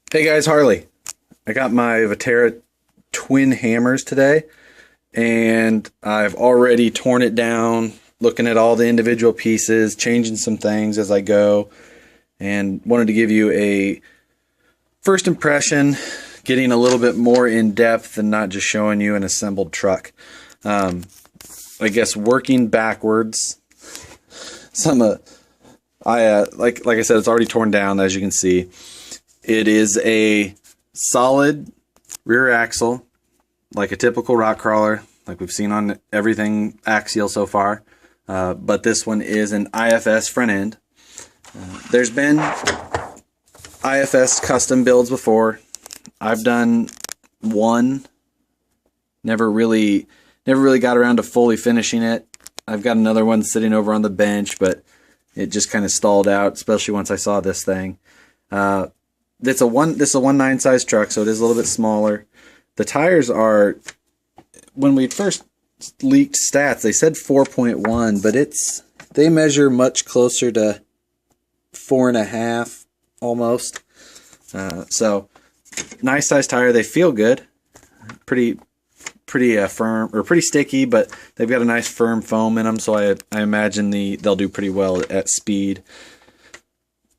Hey guys, Harley. I got my Vaterra Twin Hammers today, and I've already torn it down, looking at all the individual pieces, changing some things as I go, and wanted to give you a first impression, getting a little bit more in depth and not just showing you an assembled truck. I guess working backwards, like I said, it's already torn down, as you can see. It is a solid rear axle, like a typical rock crawler, like we've seen on everything axial so far. But this one is an IFS front end. There's been IFS custom builds before. I've done one. Never really got around to fully finishing it. I've got another one sitting over on the bench, but it just kind of stalled out, especially once I saw this thing. This is a 1.9 size truck, so it is a little bit smaller. The tires are, when we first leaked stats, they said 4.1, but they measure much closer to 4.5 almost. So nice size tire. They feel good, pretty firm, or pretty sticky, but they've got a nice firm foam in them, so I imagine they'll do pretty well at speed.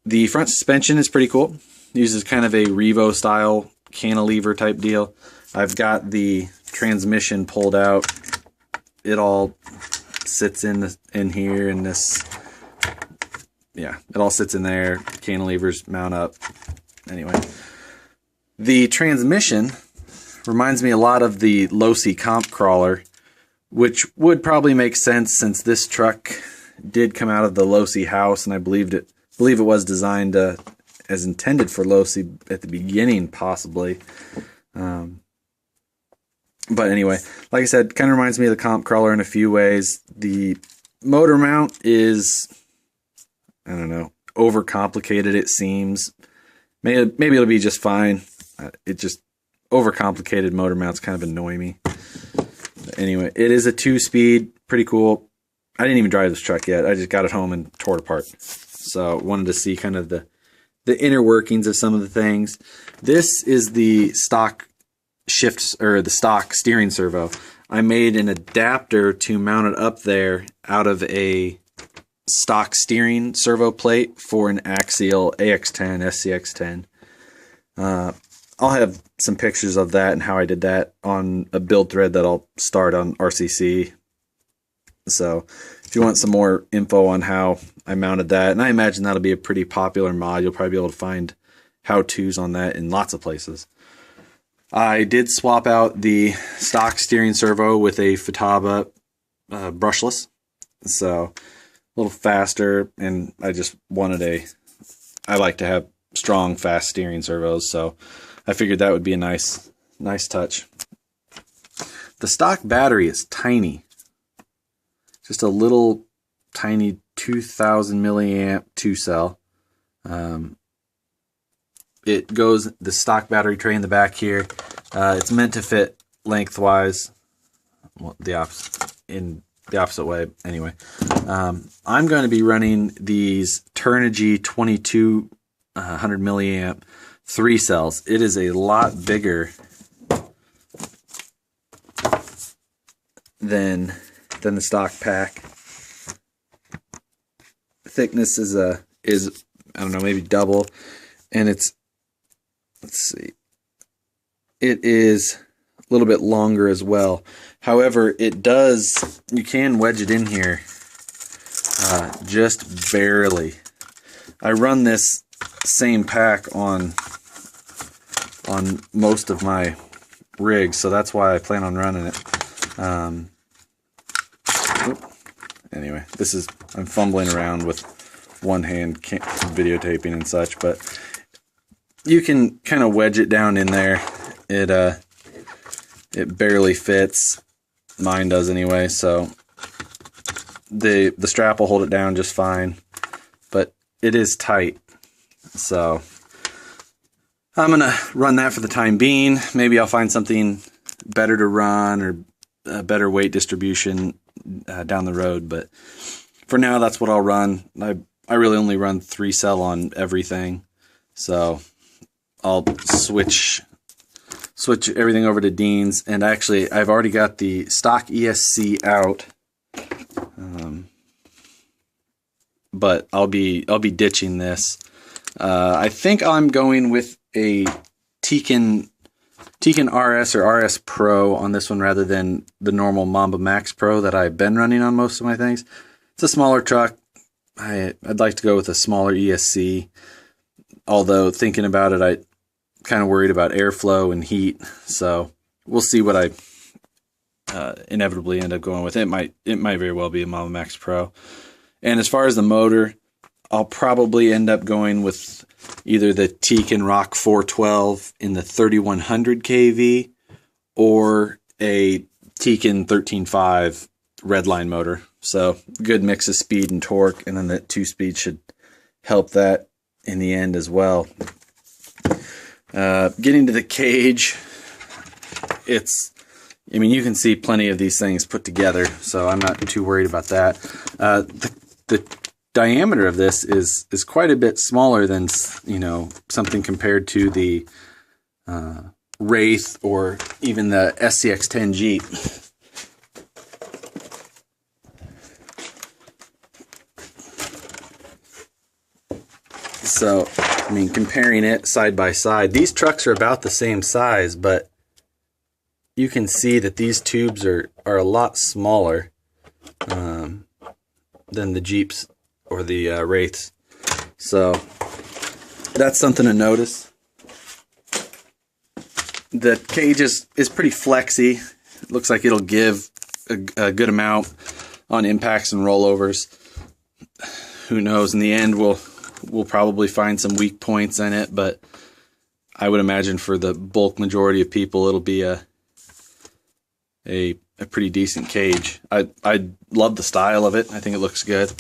The front suspension is pretty cool. Uses kind of a Revo style cantilever type deal. I've got the transmission pulled out. It all sits in here in this. Yeah, it all sits in there. Cantilevers mount up. Anyway, the transmission reminds me a lot of the Losi comp crawler, which would probably make sense since this truck did come out of the Losi house, and I believe it was designed as intended for Losi at the beginning, possibly. But anyway, like I said, kind of reminds me of the comp crawler in a few ways. The motor mount is, I don't know, overcomplicated, it seems. Maybe it'll be just fine. It just, overcomplicated motor mounts kind of annoy me. But anyway, it is a 2-speed, pretty cool. I didn't even drive this truck yet. I just got it home and tore it apart. So wanted to see kind of the inner workings of some of the things. This is the stock shifts, or the stock steering servo. I made an adapter to mount it up there out of a stock steering servo plate for an axial AX10, SCX10. I'll have some pictures of that and how I did that on a build thread that I'll start on RCC. So if you want some more info on how I mounted that, and I imagine that'll be a pretty popular mod, you'll probably be able to find how-tos on that in lots of places. I did swap out the stock steering servo with a Futaba brushless, so a little faster, and I just wanted I like to have strong, fast steering servos, so I figured that would be a nice touch. The stock battery is tiny. Just a little tiny 2000 milliamp 2-cell. It goes the stock battery tray in the back here. It's meant to fit lengthwise, well, in the opposite way. Anyway, I'm going to be running these Turnigy 2200 milliamp 3 cells. It is a lot bigger than the stock pack. Thickness is I don't know, maybe double, and let's see, it is a little bit longer as well. However, you can wedge it in here just barely. I run this same pack on most of my rigs, so that's why I plan on running it. Anyway, I'm fumbling around with one hand videotaping and such, but you can kind of wedge it down in there. It barely fits. Mine does anyway, so the strap will hold it down just fine, but it is tight. So I'm gonna run that for the time being. Maybe I'll find something better to run, or a better weight distribution down the road, but for now that's what I'll run. I really only run 3-cell on everything, so I'll switch everything over to Dean's. And actually, I've already got the stock ESC out, but I'll be ditching this. I think I'm going with a Tekin RS or RS Pro on this one rather than the normal Mamba Max Pro that I've been running on most of my things. It's a smaller truck. I'd like to go with a smaller ESC, although thinking about it, I'm kind of worried about airflow and heat, so we'll see what I inevitably end up going with. It might very well be a Mamba Max Pro. And as far as the motor, I'll probably end up going with either the Tekin Rock 412 in the 3100 kV or a Tekin 13.5 redline motor. So good mix of speed and torque, and then that 2-speed should help that in the end as well. Getting to the cage, I mean, you can see plenty of these things put together, so I'm not too worried about that. The diameter of this is quite a bit smaller than, you know, something compared to the Wraith or even the SCX-10 Jeep. So, I mean, comparing it side by side, these trucks are about the same size, but you can see that these tubes are a lot smaller than the Jeeps or the Wraiths. So that's something to notice. The cage is pretty flexy. It looks like it'll give a good amount on impacts and rollovers. Who knows? In the end, we'll probably find some weak points in it, but I would imagine for the bulk majority of people, it'll be a pretty decent cage. I love the style of it. I think it looks good.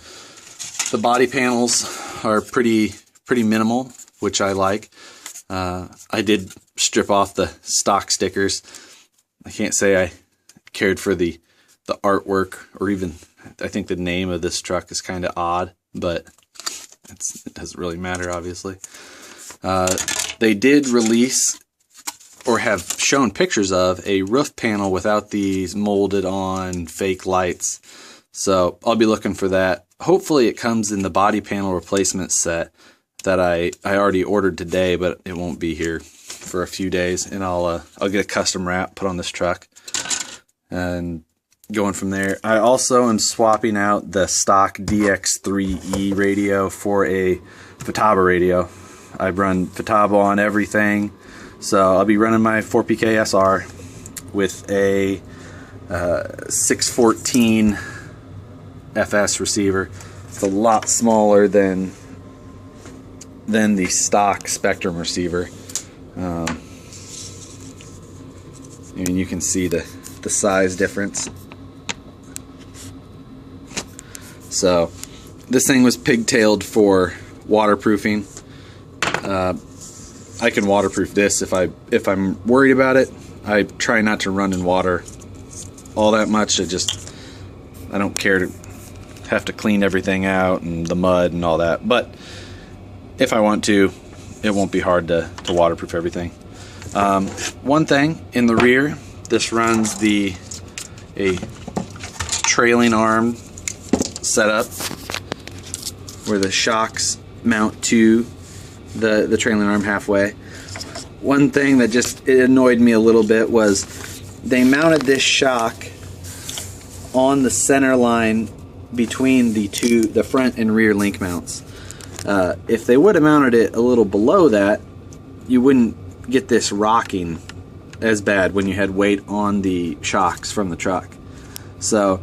The body panels are pretty minimal, which I like. I did strip off the stock stickers. I can't say I cared for the artwork, or even, I think the name of this truck is kind of odd, but it doesn't really matter, obviously. They did release, or have shown pictures of, a roof panel without these molded on fake lights. So I'll be looking for that. Hopefully it comes in the body panel replacement set that I already ordered today, but it won't be here for a few days, and I'll get a custom wrap put on this truck and going from there. I also am swapping out the stock DX3E radio for a Futaba radio. I run Futaba on everything, so I'll be running my 4PK SR with a 614 FS receiver. It's a lot smaller than the stock Spectrum receiver. And you can see the size difference. So this thing was pigtailed for waterproofing. I can waterproof this if I'm worried about it. I try not to run in water all that much. I don't care to have to clean everything out and the mud and all that. But if I want to, it won't be hard to waterproof everything. One thing in the rear, this runs a trailing arm setup where the shocks mount to the trailing arm halfway. One thing that it annoyed me a little bit was they mounted this shock on the center line between the front and rear link mounts. If they would have mounted it a little below that, you wouldn't get this rocking as bad when you had weight on the shocks from the truck. So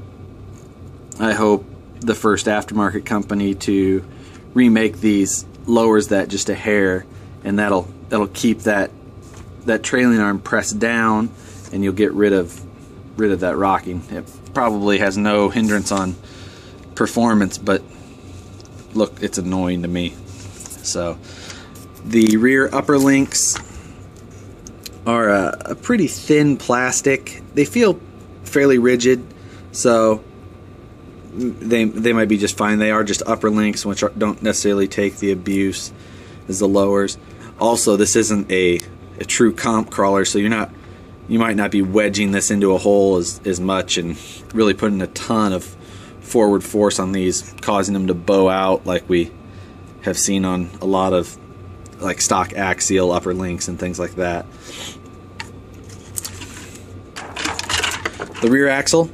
I hope the first aftermarket company to remake these lowers that just a hair, and that'll keep that trailing arm pressed down, and you'll get rid of that rocking. It probably has no hindrance on performance, but look, it's annoying to me. So the rear upper links are a pretty thin plastic. They feel fairly rigid, so they might be just fine. They are just upper links, which don't necessarily take the abuse as the lowers. Also, this isn't a true comp crawler, so you might not be wedging this into a hole as much and really putting a ton of forward force on these, causing them to bow out like we have seen on a lot of like stock axial upper links and things like that. The rear axle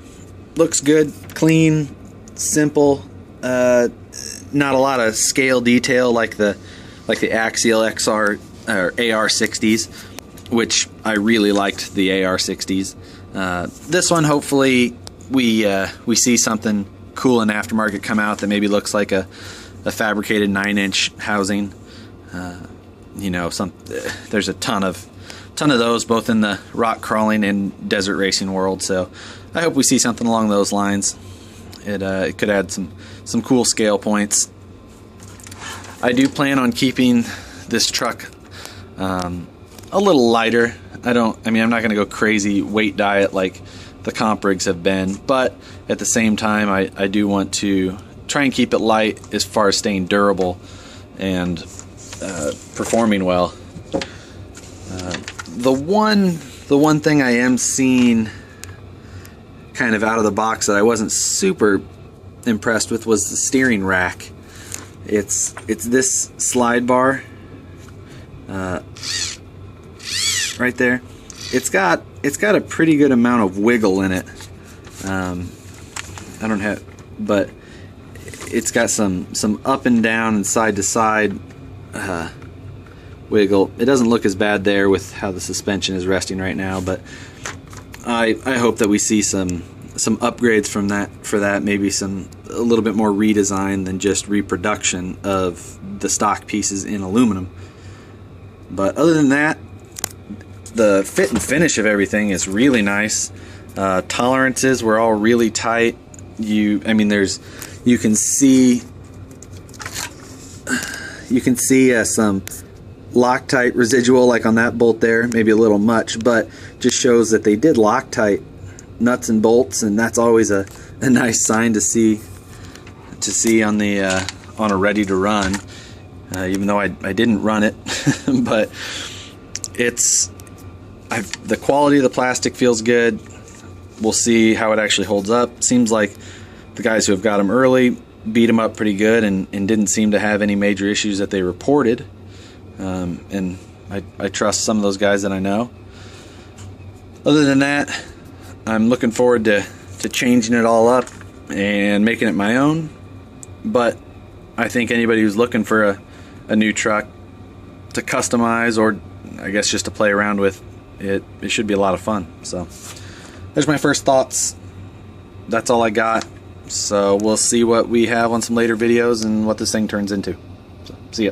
looks good, clean, simple, not a lot of scale detail like the axial XR or AR60s, which I really liked the AR60s. This one, hopefully we see something cool in aftermarket come out that maybe looks like a fabricated 9-inch housing. You know, there's a ton of those both in the rock crawling and desert racing world, so I hope we see something along those lines. It could add some cool scale points. I do plan on keeping this truck a little lighter. I'm not going to go crazy weight diet like the comp rigs have been, but at the same time I do want to try and keep it light as far as staying durable and performing well. The one thing I am seeing kind of out of the box that I wasn't super impressed with was the steering rack. It's this slide bar right there. It's got a pretty good amount of wiggle in it. I don't have, but it's got some up and down and side to side wiggle. It doesn't look as bad there with how the suspension is resting right now, but I hope that we see some upgrades for that, maybe a little bit more redesign than just reproduction of the stock pieces in aluminum. But other than that, the fit and finish of everything is really nice. Tolerances were all really tight. You can see some Loctite residual like on that bolt there, maybe a little much, but just shows that they did Loctite nuts and bolts, and that's always a nice sign to see on the on a ready to run. Even though I didn't run it, but the quality of the plastic feels good. We'll see how it actually holds up. Seems like the guys who have got them early beat them up pretty good and didn't seem to have any major issues that they reported. And I trust some of those guys that I know. Other than that, I'm looking forward to changing it all up and making it my own. But I think anybody who's looking for a new truck to customize, or I guess just to play around with, it should be a lot of fun. So there's my first thoughts. That's all I got. So we'll see what we have on some later videos and what this thing turns into. So see ya.